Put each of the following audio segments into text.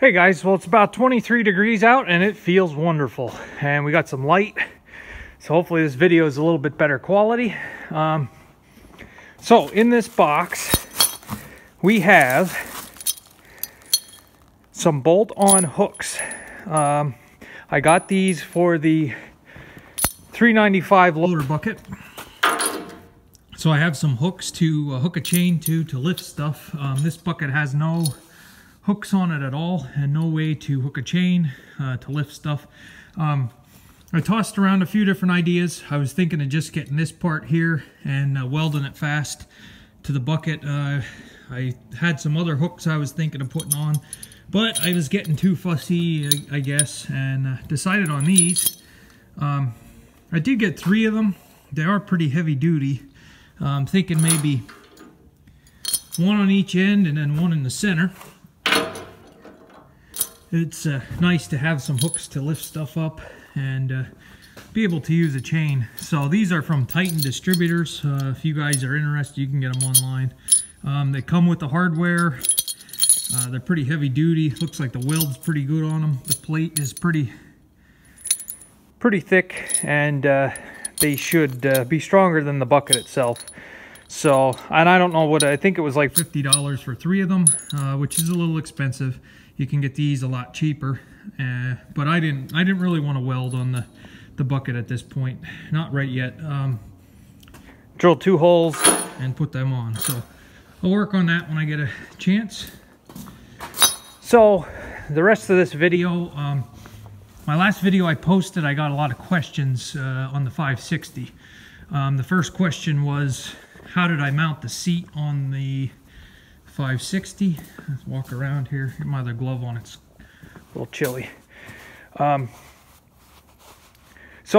Hey guys, well it's about 23 degrees out and it feels wonderful, and we got some light, so hopefully this video is a little bit better quality. So in this box we have some bolt-on hooks. I got these for the $3.95 loader bucket. So I have some hooks to hook a chain to lift stuff. This bucket has no hooks on it at all and no way to hook a chain to lift stuff. I tossed around a few different ideas. I was thinking of just getting this part here and welding it fast to the bucket. I had some other hooks I was thinking of putting on, but I was getting too fussy, I guess, and decided on these. I did get 3 of them. They are pretty heavy duty. I'm thinking maybe one on each end and then one in the center. It's nice to have some hooks to lift stuff up and be able to use a chain. So these are from Distributors. If you guys are interested, you can get them online. They come with the hardware. They're pretty heavy duty. Looks like the weld's pretty good on them. The plate is pretty thick, and they should be stronger than the bucket itself. So, and I don't know what, I think it was like $50 for 3 of them, which is a little expensive. You can get these a lot cheaper, but I didn't really want to weld on the bucket at this point, not right yet. Drilled 2 holes and put them on, so I'll work on that when I get a chance. So the rest of this video, my last video I posted, I got a lot of questions on the 560. The first question was, how did I mount the seat on the 560? Let's walk around here. Get my other glove on. It's a little chilly. So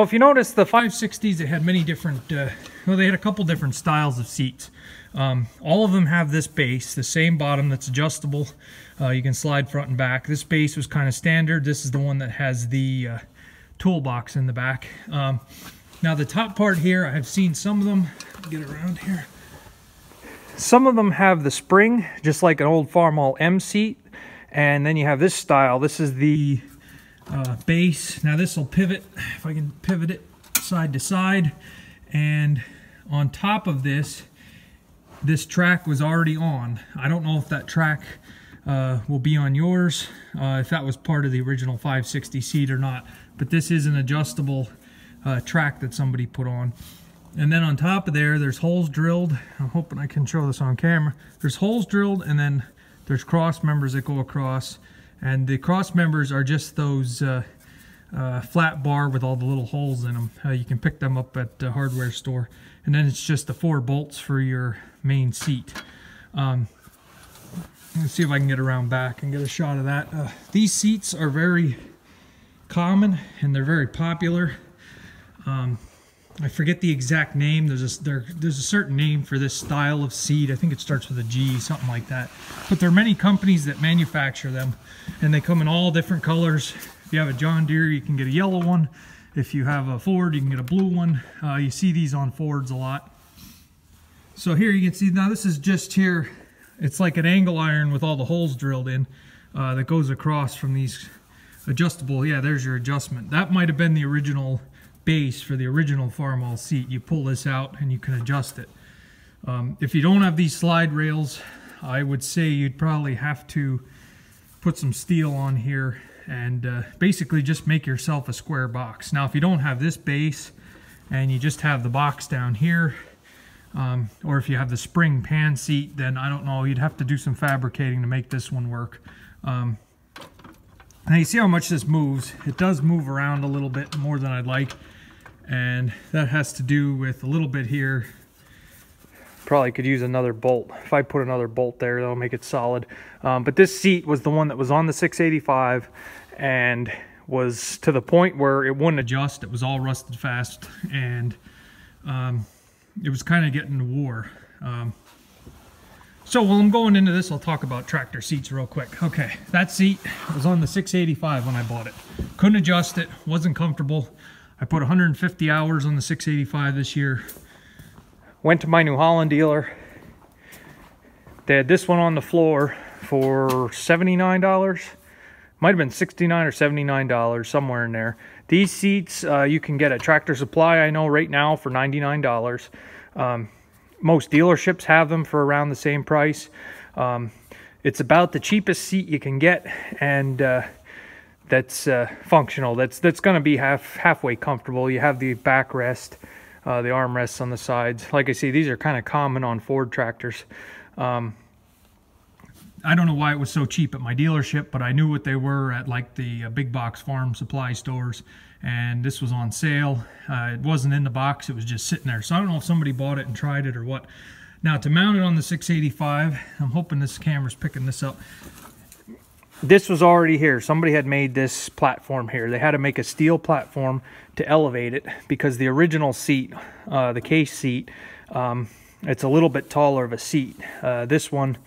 if you notice, the 560s, they had many different, well, they had a couple different styles of seats. All of them have this base, the same bottom that's adjustable. You can slide front and back. This base was kind of standard. This is the one that has the toolbox in the back. Now the top part here, I have seen some of them. Get around here. Some of them have the spring, just like an old Farmall M seat. And then you have this style. This is the base. Now this will pivot, if I can pivot it side to side. And on top of this, this track was already on. I don't know if that track will be on yours, if that was part of the original 560 seat or not. But this is an adjustable track that somebody put on. And then on top of there, there's holes drilled. I'm hoping I can show this on camera. There's holes drilled, and then there's cross members that go across. And the cross members are just those flat bar with all the little holes in them. You can pick them up at the hardware store. And then it's just the 4 bolts for your main seat. Let's see if I can get around back and get a shot of that. These seats are very common and they're very popular. I forget the exact name. There's a certain name for this style of seat. I think it starts with a G, something like that. But there are many companies that manufacture them, and they come in all different colors. If you have a John Deere, you can get a yellow one. If you have a Ford, you can get a blue one. You see these on Fords a lot. So here you can see, now this is just here. It's like an angle iron with all the holes drilled in that goes across from these adjustable. Yeah, there's your adjustment. That might have been the original base for the original Farmall seat. You pull this out and you can adjust it. If you don't have these slide rails, I would say you'd probably have to put some steel on here and basically just make yourself a square box. Now if you don't have this base and you just have the box down here, or if you have the spring pan seat, then I don't know, you'd have to do some fabricating to make this one work. Now you see how much this moves. It does move around a little bit more than I'd like, and that has to do with a little bit here. Probably could use another bolt. If I put another bolt there, that'll make it solid. But this seat was the one that was on the 685 and was to the point where it wouldn't adjust. It was all rusted fast, and it was kind of getting to war. So while I'm going into this, I'll talk about tractor seats real quick. Okay, that seat was on the 685 when I bought it. Couldn't adjust it, wasn't comfortable. I put 150 hours on the 685 this year. Went to my New Holland dealer. They had this one on the floor for $79. might have been $69 or $79, somewhere in there. These seats you can get at Tractor Supply, I know, right now for $99. Most dealerships have them for around the same price. It's about the cheapest seat you can get, and that's functional. That's going to be halfway comfortable. You have the backrest, the armrests on the sides. Like I say, these are kind of common on Ford tractors. I don't know why it was so cheap at my dealership, but I knew what they were at like the big box farm supply stores, and this was on sale. It wasn't in the box, it was just sitting there. So I don't know if somebody bought it and tried it or what. Now, to mount it on the 685, I'm hoping this camera's picking this up. This was already here. Somebody had made this platform here. They had to make a steel platform to elevate it because the original seat, the case seat, it's a little bit taller of a seat. This one,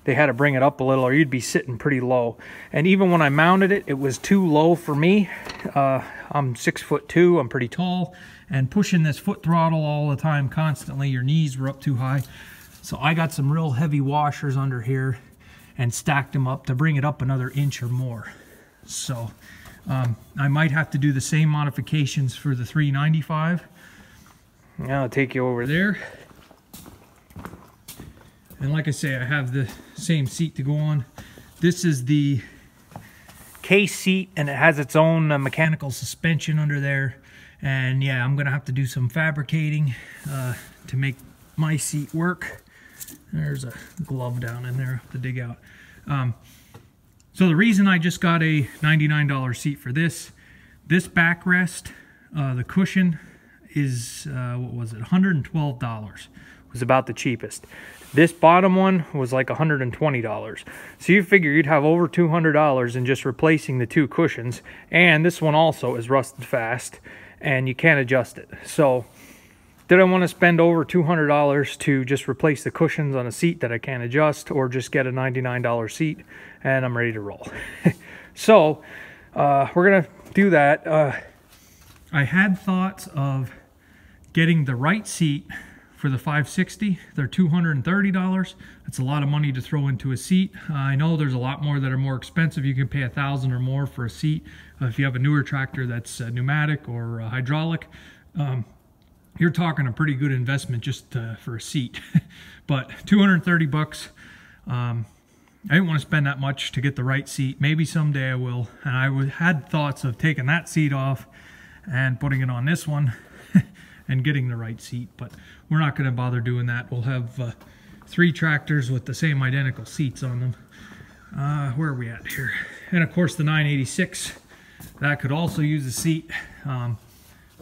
they had to bring it up a little or you'd be sitting pretty low. And even when I mounted it, it was too low for me. I'm 6'2", I'm pretty tall, and pushing this foot throttle all the time constantly, your knees were up too high. So I got some real heavy washers under here and stacked them up to bring it up another inch or more. So I might have to do the same modifications for the 395. Now I'll take you over there. And like I say, I have the same seat to go on. This is the case seat, and it has its own mechanical suspension under there. And yeah, I'm gonna have to do some fabricating to make my seat work. There's a glove down in there I have to dig out. So the reason I just got a $99 seat for this backrest, the cushion is, what was it, $112. Was about the cheapest. This bottom one was like $120. So you figure you'd have over $200 in just replacing the two cushions. And this one also is rusted fast and you can't adjust it. So did I want to spend over $200 to just replace the cushions on a seat that I can't adjust, or just get a $99 seat? And I'm ready to roll. So we're gonna do that. I had thoughts of getting the right seat for the 560. They're $230. That's a lot of money to throw into a seat. I know there's a lot more that are more expensive. You can pay $1,000 or more for a seat if you have a newer tractor that's pneumatic or hydraulic. You're talking a pretty good investment just for a seat. But 230 bucks. I didn't want to spend that much to get the right seat. Maybe someday I will. And I had thoughts of taking that seat off and putting it on this one and getting the right seat, but we're not going to bother doing that. We'll have 3 tractors with the same identical seats on them. Where are we at here? And of course the 986, that could also use a seat,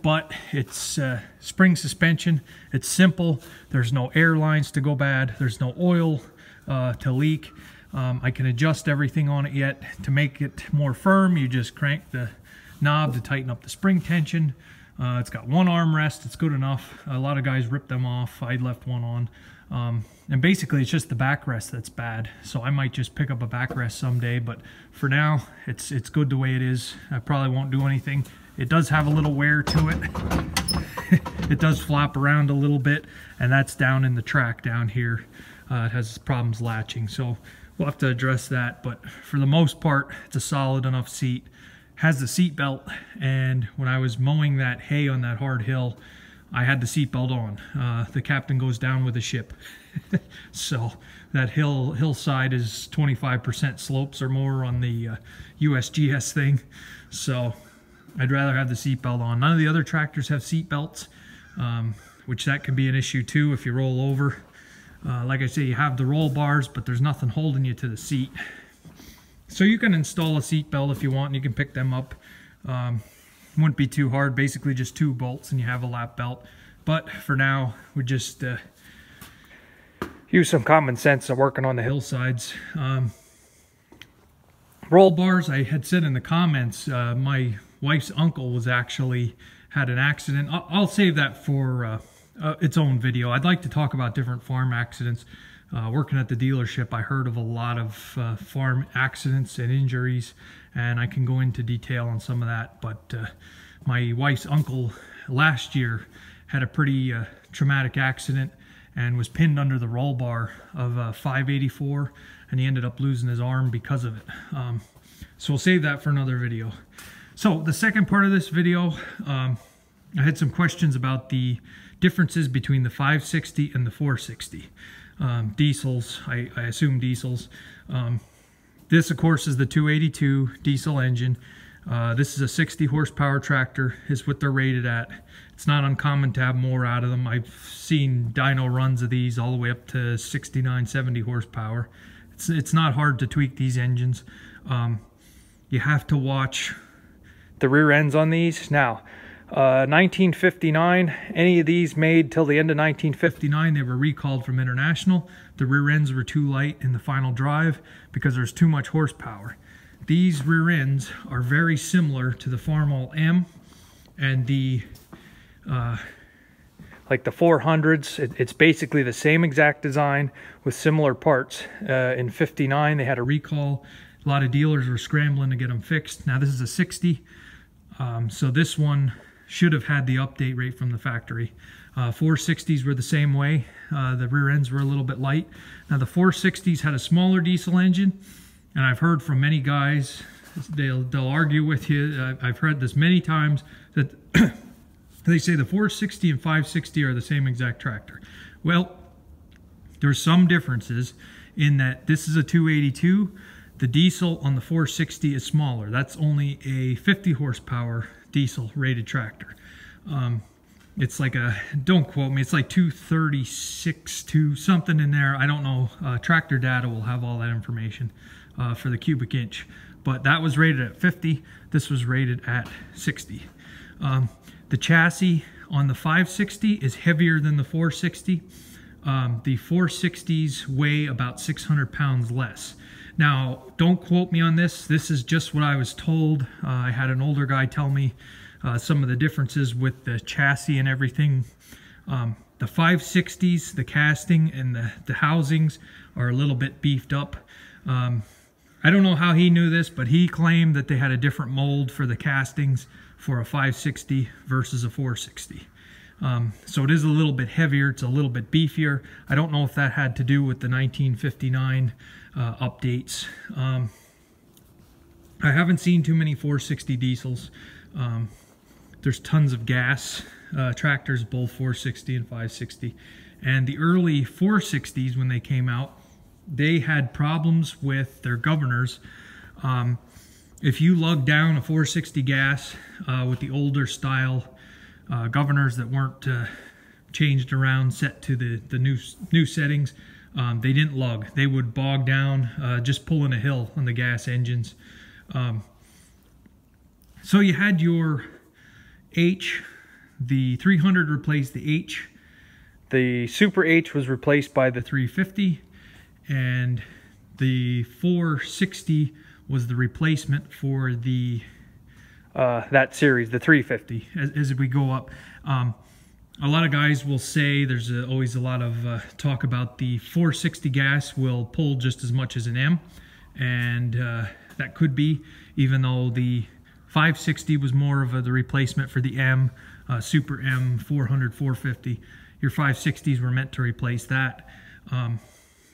but it's spring suspension. It's simple. There's no air lines to go bad. There's no oil to leak. I can adjust everything on it yet. To make it more firm, you just crank the knob to tighten up the spring tension. It's got one armrest. It's good enough. A lot of guys rip them off. I left one on. And basically it's just the backrest that's bad. So I might just pick up a backrest someday, but for now it's good the way it is. I probably won't do anything. It does have a little wear to it. It does flop around a little bit, and that's down in the track down here. It has problems latching, so we'll have to address that. But for the most part, it's a solid enough seat. Has the seat belt, and when I was mowing that hay on that hard hill, I had the seat belt on. The captain goes down with the ship. So that hillside is 25% slopes or more on the USGS thing. So I'd rather have the seat belt on. None of the other tractors have seat belts, which that can be an issue too if you roll over. Like I say, you have the roll bars, but there's nothing holding you to the seat. So you can install a seat belt if you want, and you can pick them up. Wouldn't be too hard, basically just 2 bolts and you have a lap belt. But for now, we just use some common sense of working on the hillsides. Roll bars, I had said in the comments, my wife's uncle was actually had an accident. I'll save that for its own video. I'd like to talk about different farm accidents. Working at the dealership, I heard of a lot of farm accidents and injuries, and I can go into detail on some of that. But my wife's uncle last year had a pretty traumatic accident and was pinned under the roll bar of 584, and he ended up losing his arm because of it. So we'll save that for another video. So the second part of this video, I had some questions about the differences between the 560 and the 460. Diesels, I assume diesels. This, of course, is the 282 diesel engine. This is a 60 horsepower tractor, is what they're rated at. It's not uncommon to have more out of them. I've seen dyno runs of these all the way up to 69, 70 horsepower. It's not hard to tweak these engines. You have to watch the rear ends on these. Now, 1959, any of these made till the end of 1959, they were recalled from International. The rear ends were too light in the final drive because there's too much horsepower. These rear ends are very similar to the Farmall M and the like the 400s. It's basically the same exact design with similar parts. In 59, they had a recall. A lot of dealers were scrambling to get them fixed. Now this is a 60, so this one should have had the update rate from the factory. 460s were the same way. The rear ends were a little bit light. Now the 460s had a smaller diesel engine, and I've heard from many guys, they'll argue with you. I've heard this many times that they say the 460 and 560 are the same exact tractor. Well, there's some differences in that this is a 282. The diesel on the 460 is smaller. That's only a 50 horsepower diesel rated tractor. It's like a, don't quote me, it's like 236 to something in there. I don't know. Tractor Data will have all that information for the cubic inch. But that was rated at 50. This was rated at 60. The chassis on the 560 is heavier than the 460. The 460s weigh about 600 pounds less. Now, don't quote me on this. This is just what I was told. I had an older guy tell me some of the differences with the chassis and everything. The 560s, the casting and the housings are a little bit beefed up. I don't know how he knew this, but he claimed that they had a different mold for the castings for a 560 versus a 460. So it is a little bit heavier, it's a little bit beefier. I don't know if that had to do with the 1959 updates. I haven't seen too many 460 diesels. There's tons of gas tractors, both 460 and 560. And the early 460s, when they came out, they had problems with their governors. If you lugged down a 460 gas with the older style governors that weren't changed around, set to the new settings, they didn't lug. They would bog down just pulling a hill on the gas engines. So you had your H, the 300 replaced the H. The Super H was replaced by the 350, and the 460 was the replacement for the that series, the 350. As we go up, a lot of guys will say there's always a lot of talk about the 460 gas will pull just as much as an M, and that could be, even though the 560 was more of the replacement for the M, Super M, 400, 450. Your 560s were meant to replace that.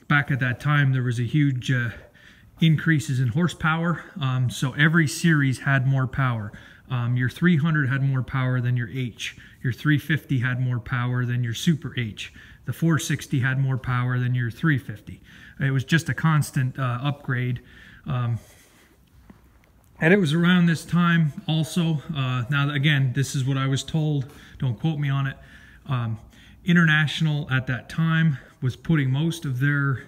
Back at that time, there was a huge increases in horsepower, so every series had more power. Your 300 had more power than your H. Your 350 had more power than your Super H. The 460 had more power than your 350. It was just a constant upgrade. And it was around this time also, now again, this is what I was told, don't quote me on it. International at that time was putting most of their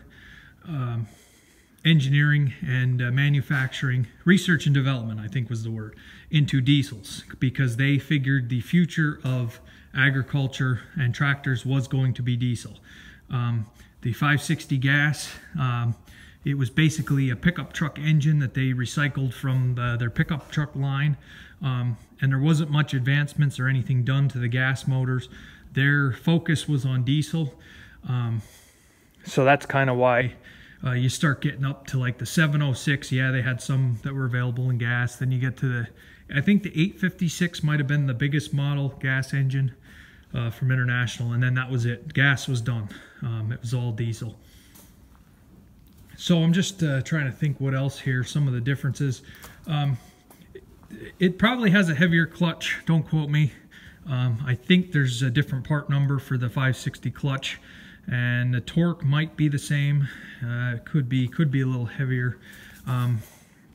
engineering and manufacturing, research and development, I think was the word, into diesels, because they figured the future of agriculture and tractors was going to be diesel. The 560 gas, it was basically a pickup truck engine that they recycled from their pickup truck line, and there wasn't much advancements or anything done to the gas motors. Their focus was on diesel, so that's kind of why you start getting up to like the 706. Yeah, they had some that were available in gas. Then you get to the, I think the 856 might have been the biggest model gas engine from International, and then that was it. Gas was done. It was all diesel. So I'm just trying to think what else here, some of the differences. It probably has a heavier clutch, don't quote me. I think there's a different part number for the 560 clutch, and the torque might be the same. Could be a little heavier.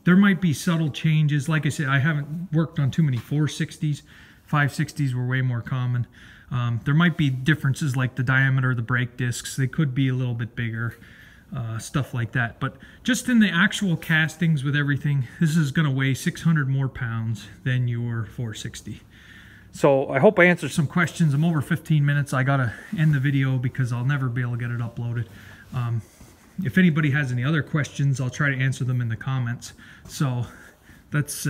There might be subtle changes. Like I said, I haven't worked on too many 460s. 560s were way more common. There might be differences like the diameter of the brake discs. They could be a little bit bigger, stuff like that. But just in the actual castings with everything, this is going to weigh 600 more pounds than your 460. So I hope I answered some questions. I'm over 15 minutes. I got to end the video because I'll never be able to get it uploaded. If anybody has any other questions, I'll try to answer them in the comments. So that's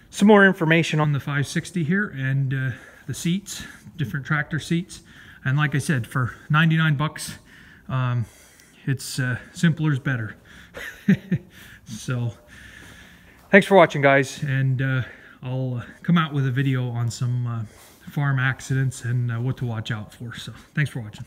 some more information on the 560 here, and the seats, different tractor seats. And like I said, for 99 bucks, it's simpler is better. So thanks for watching, guys, and I'll come out with a video on some farm accidents and what to watch out for. So thanks for watching.